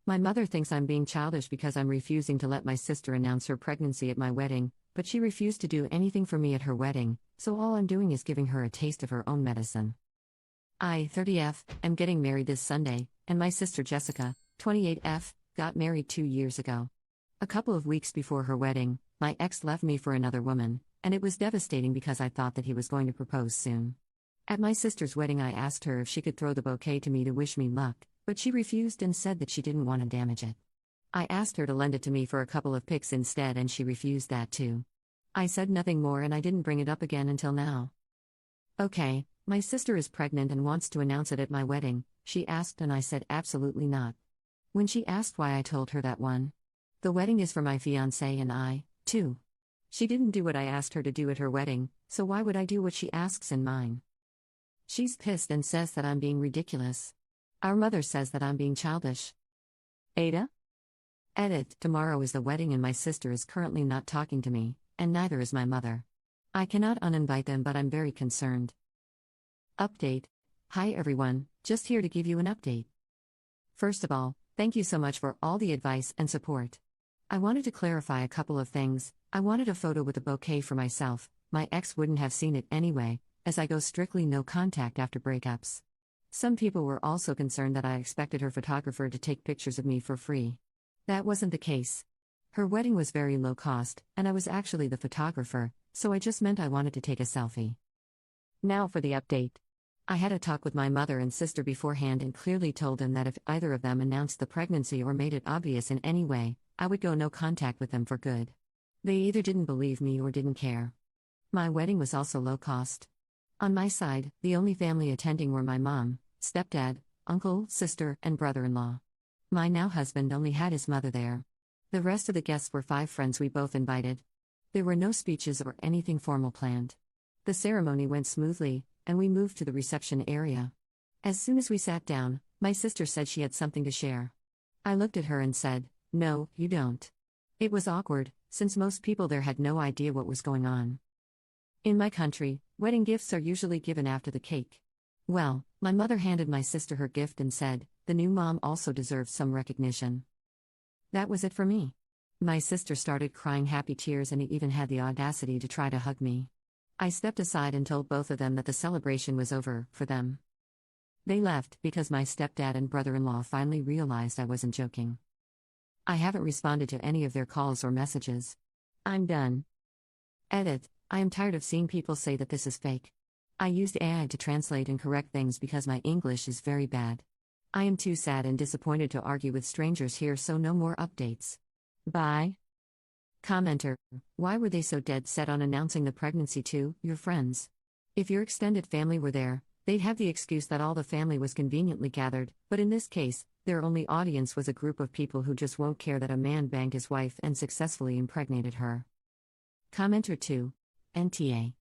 My mother thinks I'm being childish because I'm refusing to let my sister announce her pregnancy at my wedding, but she refused to do anything for me at her wedding, so all I'm doing is giving her a taste of her own medicine. I, 30F, am getting married this Sunday, and my sister Jessica, 28F, got married 2 years ago. A couple of weeks before her wedding, my ex left me for another woman, and it was devastating because I thought that he was going to propose soon. At my sister's wedding, I asked her if she could throw the bouquet to me to wish me luck, but she refused and said that she didn't want to damage it. I asked her to lend it to me for a couple of pics instead, and she refused that too. I said nothing more and I didn't bring it up again until now. Okay, my sister is pregnant and wants to announce it at my wedding, she asked, and I said absolutely not. When she asked why, I told her that the wedding is for my fiancé and I, too. She didn't do what I asked her to do at her wedding, so why would I do what she asks in mine? She's pissed and says that I'm being ridiculous. Our mother says that I'm being childish. Ada? Edit. Tomorrow is the wedding and my sister is currently not talking to me, and neither is my mother. I cannot uninvite them, but I'm very concerned. Update. Hi everyone, just here to give you an update. First of all, thank you so much for all the advice and support. I wanted to clarify a couple of things. I wanted a photo with a bouquet for myself. My ex wouldn't have seen it anyway, as I go strictly no contact after breakups. Some people were also concerned that I expected her photographer to take pictures of me for free. That wasn't the case. Her wedding was very low cost, and I was actually the photographer, so I just meant I wanted to take a selfie. Now for the update. I had a talk with my mother and sister beforehand and clearly told them that if either of them announced the pregnancy or made it obvious in any way, I would go no contact with them for good. They either didn't believe me or didn't care. My wedding was also low cost. On my side, the only family attending were my mom, stepdad, uncle, sister, and brother-in-law. My now husband only had his mother there. The rest of the guests were 5 friends we both invited. There were no speeches or anything formal planned. The ceremony went smoothly, and we moved to the reception area. As soon as we sat down, my sister said she had something to share. I looked at her and said, "No, you don't." It was awkward, since most people there had no idea what was going on. In my country, wedding gifts are usually given after the cake. Well, my mother handed my sister her gift and said, "The new mom also deserves some recognition." That was it for me. My sister started crying happy tears and even had the audacity to try to hug me. I stepped aside and told both of them that the celebration was over, for them. They left because my stepdad and brother-in-law finally realized I wasn't joking. I haven't responded to any of their calls or messages. I'm done. Edit. I am tired of seeing people say that this is fake. I used AI to translate and correct things because my English is very bad. I am too sad and disappointed to argue with strangers here, so no more updates. Bye. Commenter. Why were they so dead set on announcing the pregnancy to your friends? If your extended family were there, they'd have the excuse that all the family was conveniently gathered, but in this case, their only audience was a group of people who just won't care that a man banged his wife and successfully impregnated her. Commenter 2. NTA.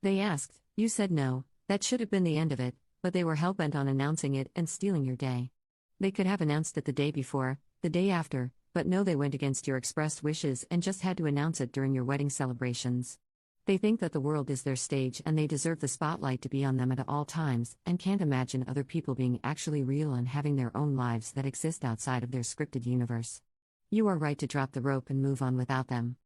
They asked, you said no, that should have been the end of it, but they were hellbent on announcing it and stealing your day. They could have announced it the day before, the day after, but no, they went against your expressed wishes and just had to announce it during your wedding celebrations. They think that the world is their stage and they deserve the spotlight to be on them at all times, and can't imagine other people being actually real and having their own lives that exist outside of their scripted universe. You are right to drop the rope and move on without them.